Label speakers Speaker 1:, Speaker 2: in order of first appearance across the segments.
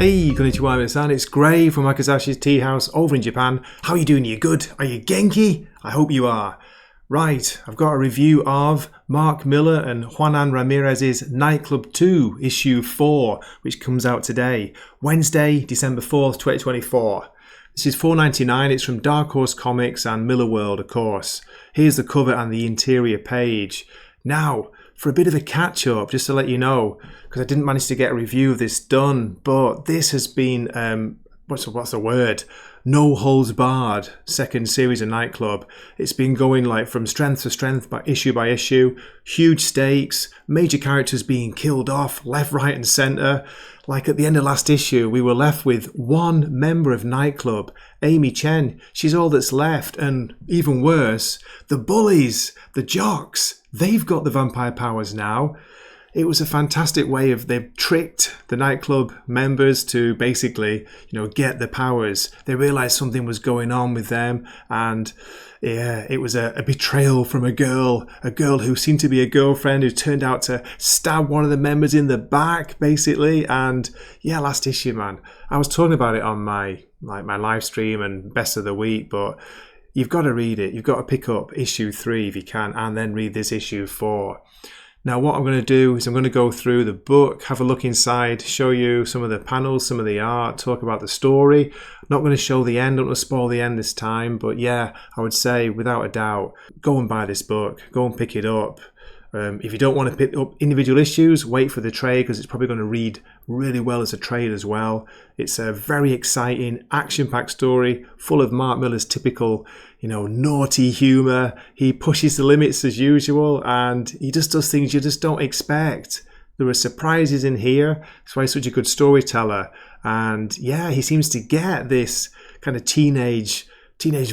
Speaker 1: Hey, konnichiwa minasan, it's Gray from Wakizashi's Teahouse over in Japan. How are you doing? Are you good? Are you genki? I hope you are. Right, I've got a review of Mark Millar and Juanan Ramirez's Nightclub 2, issue 4, which comes out today, Wednesday, December 4th, 2024. This is $4.99, it's from Dark Horse Comics and Millarworld, of course. Here's the cover and the interior page. Now, for a bit of a catch-up, just to let you know, because I didn't manage to get a review of this done, but this has been, what's the word? No Holds Barred, second series of Nightclub. It's been going like from strength to strength by issue, huge stakes, major characters being killed off, left, right and centre. Like at the end of last issue, we were left with one member of Nightclub, Amy Chen. She's all that's left, and even worse, the bullies, the Jocks, they've got the vampire powers now. It was a fantastic way of, they've tricked the Nightclub members to basically, get the powers. They realised something was going on with them, and yeah, it was a betrayal from a girl who seemed to be a girlfriend who turned out to stab one of the members in the back, basically. And yeah, last issue, man, I was talking about it on my live stream and best of the week, but you've got to read it. You've got to pick up issue 3 if you can, and then read this issue 4. Now what I'm going to do is I'm going to go through the book, have a look inside, show you some of the panels, some of the art, talk about the story. I'm not going to show the end, I'm not going to spoil the end this time, but yeah, I would say without a doubt, go and buy this book, go and pick it up. If you don't want to pick up individual issues, wait for the trade because it's probably going to read really well as a trade as well. It's a very exciting, action-packed story full of Mark Millar's typical, naughty humour. He pushes the limits as usual and he just does things you just don't expect. There are surprises in here. That's why he's such a good storyteller. And yeah, he seems to get this kind of teenage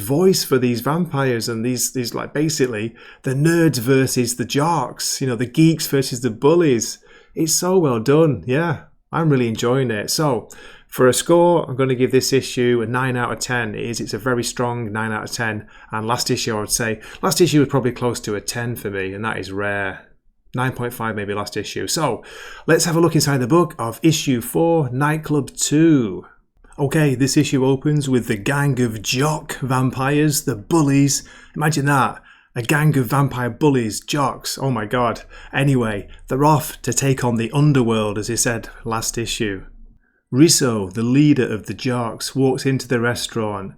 Speaker 1: voice for these vampires and these like basically the nerds versus the jocks, the geeks versus the bullies. It's so well done. Yeah, I'm really enjoying it. So for a score, I'm going to give this issue a 9 out of 10. It's a very strong 9 out of 10. And last issue, I would say, last issue was probably close to a 10 for me, and that is rare. 9.5 maybe last issue. So let's have a look inside the book of issue 4, Nightclub 2. Okay, this issue opens with the gang of jock vampires, the bullies. Imagine that, a gang of vampire bullies, jocks, oh my god. Anyway, they're off to take on the underworld, as he said last issue. Riso, the leader of the jocks, walks into the restaurant.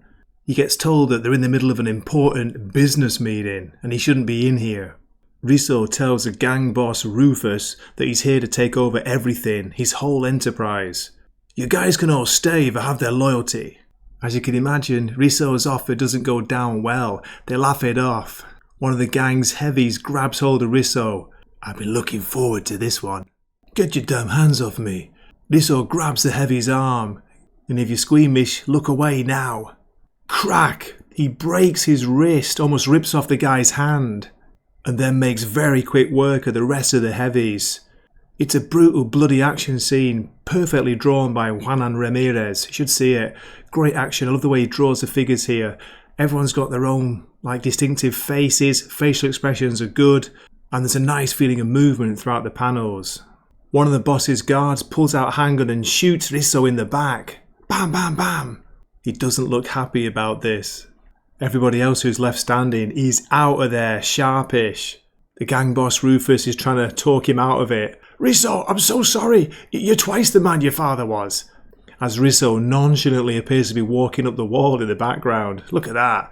Speaker 1: He gets told that they're in the middle of an important business meeting and he shouldn't be in here. Riso tells the gang boss Rufus that he's here to take over everything, his whole enterprise. You guys can all stay if I have their loyalty. As you can imagine, Riso's offer doesn't go down well. They laugh it off. One of the gang's heavies grabs hold of Riso. I've been looking forward to this one. Get your damn hands off me. Riso grabs the heavy's arm. And if you're squeamish, look away now. Crack! He breaks his wrist, almost rips off the guy's hand. And then makes very quick work of the rest of the heavies. It's a brutal, bloody action scene, perfectly drawn by Juanan Ramirez. You should see it. Great action. I love the way he draws the figures here. Everyone's got their own, distinctive faces. Facial expressions are good. And there's a nice feeling of movement throughout the panels. One of the boss's guards pulls out a handgun and shoots Riso in the back. Bam, bam, bam. He doesn't look happy about this. Everybody else who's left standing is out of there, sharpish. The gang boss Rufus is trying to talk him out of it. Riso, I'm so sorry. You're twice the man your father was. As Riso nonchalantly appears to be walking up the wall in the background. Look at that.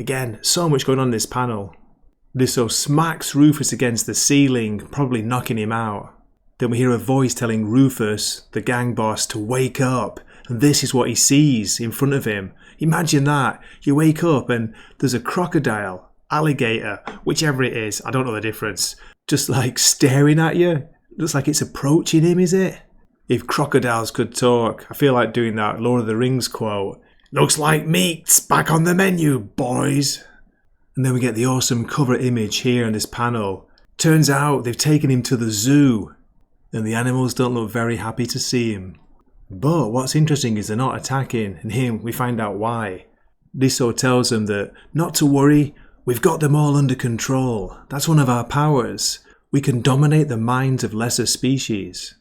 Speaker 1: Again, so much going on in this panel. Riso smacks Rufus against the ceiling, probably knocking him out. Then we hear a voice telling Rufus, the gang boss, to wake up. And this is what he sees in front of him. Imagine that. You wake up and there's a crocodile, alligator, whichever it is. I don't know the difference. Just staring at you. Looks like it's approaching him, is it? If crocodiles could talk, I feel like doing that Lord of the Rings quote. Looks like meat's back on the menu, boys. And then we get the awesome cover image here in this panel. Turns out they've taken him to the zoo. And the animals don't look very happy to see him. But what's interesting is they're not attacking, and here we find out why. Riso tells them that not to worry, we've got them all under control. That's one of our powers. We can dominate the minds of lesser species.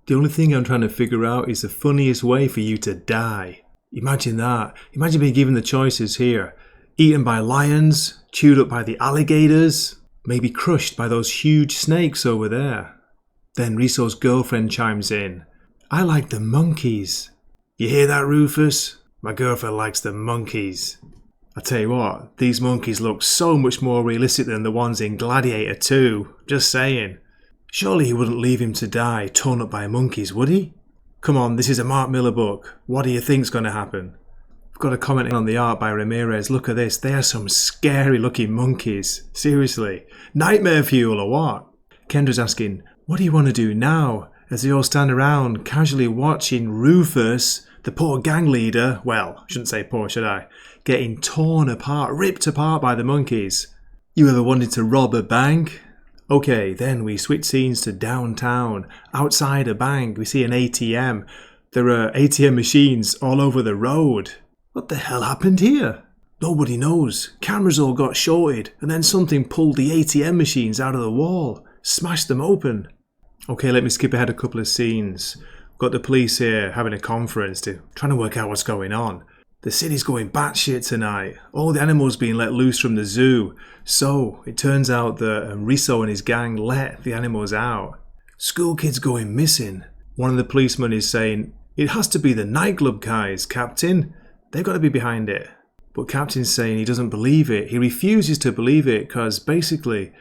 Speaker 1: The only thing I'm trying to figure out is the funniest way for you to die. Imagine that. Imagine being given the choices here. Eaten by lions, chewed up by the alligators, maybe crushed by those huge snakes over there. Then Riso's girlfriend chimes in. I like the monkeys. You hear that, Rufus? My girlfriend likes the monkeys. I tell you what, these monkeys look so much more realistic than the ones in Gladiator 2. Just saying. Surely he wouldn't leave him to die torn up by monkeys, would he? Come on, this is a Mark Millar book. What do you think's going to happen? I've got a comment on the art by Ramirez. Look at this. They are some scary looking monkeys. Seriously. Nightmare fuel or what? Kendra's asking, what do you want to do now? As they all stand around casually watching Rufus, the poor gang leader, well, I shouldn't say poor, should I? Getting torn apart, ripped apart by the monkeys. You ever wanted to rob a bank? Okay, then we switch scenes to downtown. Outside a bank, we see an ATM. There are ATM machines all over the road. What the hell happened here? Nobody knows. Cameras all got shorted, and then something pulled the ATM machines out of the wall, smashed them open. Okay, let me skip ahead a couple of scenes. Got the police here having a conference trying to work out what's going on. The city's going batshit tonight. All the animals being let loose from the zoo. So, it turns out that Riso and his gang let the animals out. School kids going missing. One of the policemen is saying, it has to be the nightclub guys, Captain. They've got to be behind it. But Captain's saying he doesn't believe it. He refuses to believe it because basically,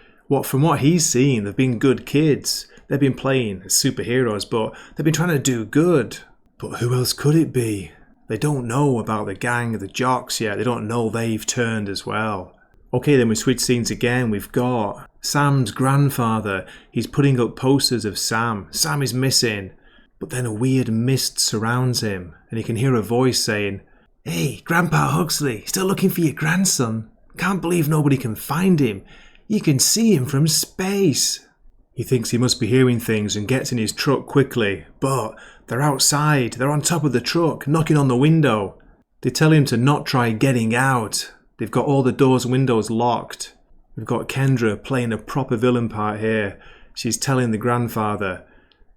Speaker 1: from what he's seen, they've been good kids. They've been playing as superheroes, but they've been trying to do good. But who else could it be? They don't know about the gang, the Jocks yet. They don't know they've turned as well. Okay, then we switch scenes again. We've got Sam's grandfather. He's putting up posters of Sam. Sam is missing. But then a weird mist surrounds him, and he can hear a voice saying, Hey, Grandpa Huxley, still looking for your grandson? Can't believe nobody can find him. You can see him from space. He thinks he must be hearing things and gets in his truck quickly, but they're outside, they're on top of the truck, knocking on the window. They tell him to not try getting out. They've got all the doors and windows locked. We've got Kendra playing a proper villain part here. She's telling the grandfather,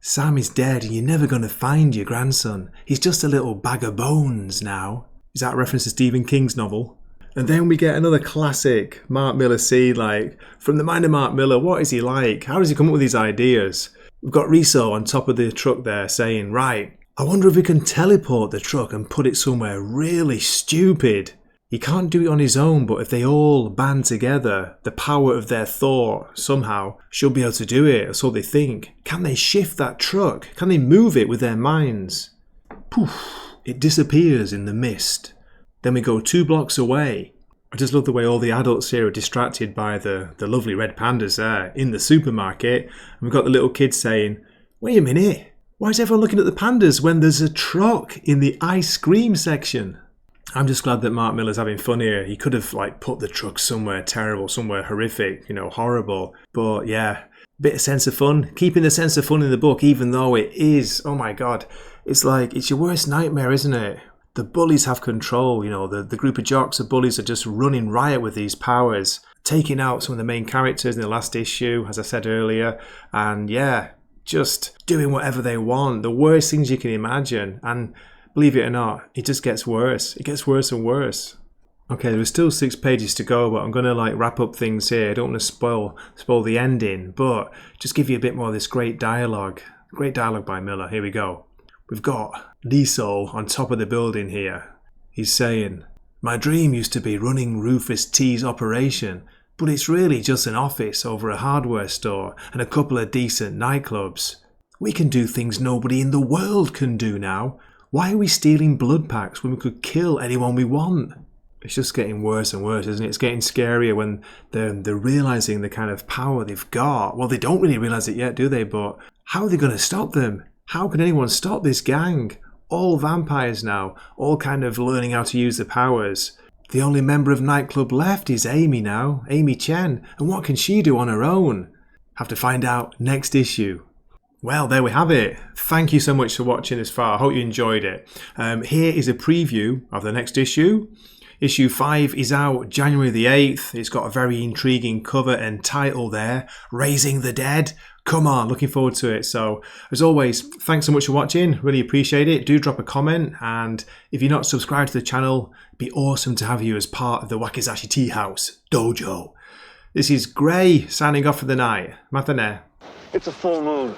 Speaker 1: Sam is dead and you're never going to find your grandson. He's just a little bag of bones now. Is that a reference to Stephen King's novel? And then we get another classic Mark Millar scene, from the mind of Mark Millar, what is he like? How does he come up with these ideas? We've got Riso on top of the truck there saying, right, I wonder if we can teleport the truck and put it somewhere really stupid. He can't do it on his own, but if they all band together, the power of their thought somehow should be able to do it, or so they think. Can they shift that truck? Can they move it with their minds? Poof, it disappears in the mist. Then we go 2 blocks away. I just love the way all the adults here are distracted by the lovely red pandas there in the supermarket. And we've got the little kids saying, wait a minute, why is everyone looking at the pandas when there's a truck in the ice cream section? I'm just glad that Mark Millar's having fun here. He could have put the truck somewhere terrible, somewhere horrific, horrible. But yeah, bit of sense of fun. Keeping the sense of fun in the book, even though it is, oh my God, it's your worst nightmare, isn't it? The bullies have control, the group of jocks of bullies are just running riot with these powers, taking out some of the main characters in the last issue, as I said earlier, and yeah, just doing whatever they want, the worst things you can imagine, and believe it or not, it just gets worse. It gets worse and worse. Okay, there's still 6 pages to go, but I'm going to wrap up things here. I don't want to spoil the ending, but just give you a bit more of this great dialogue. Great dialogue by Millar. Here we go. We've got Riso on top of the building here. He's saying, my dream used to be running Rufus T's operation, but it's really just an office over a hardware store and a couple of decent nightclubs. We can do things nobody in the world can do now. Why are we stealing blood packs when we could kill anyone we want? It's just getting worse and worse, isn't it? It's getting scarier when they're realising the kind of power they've got. Well, they don't really realise it yet, do they? But how are they going to stop them? How can anyone stop this gang? All vampires now, all kind of learning how to use the powers. The only member of nightclub left is Amy now, Amy Chen, and what can she do on her own? Have to find out next issue. Well, there we have it. Thank you so much for watching this far. I hope you enjoyed it. Here is a preview of the next issue. Issue 5 is out January the 8th. It's got a very intriguing cover and title there, Raising the Dead. Come on, looking forward to it. So, as always, thanks so much for watching. Really appreciate it. Do drop a comment, and if you're not subscribed to the channel, it'd be awesome to have you as part of the Wakizashi Teahouse Dojo. This is Gray signing off for the night. Matane.
Speaker 2: It's a full moon.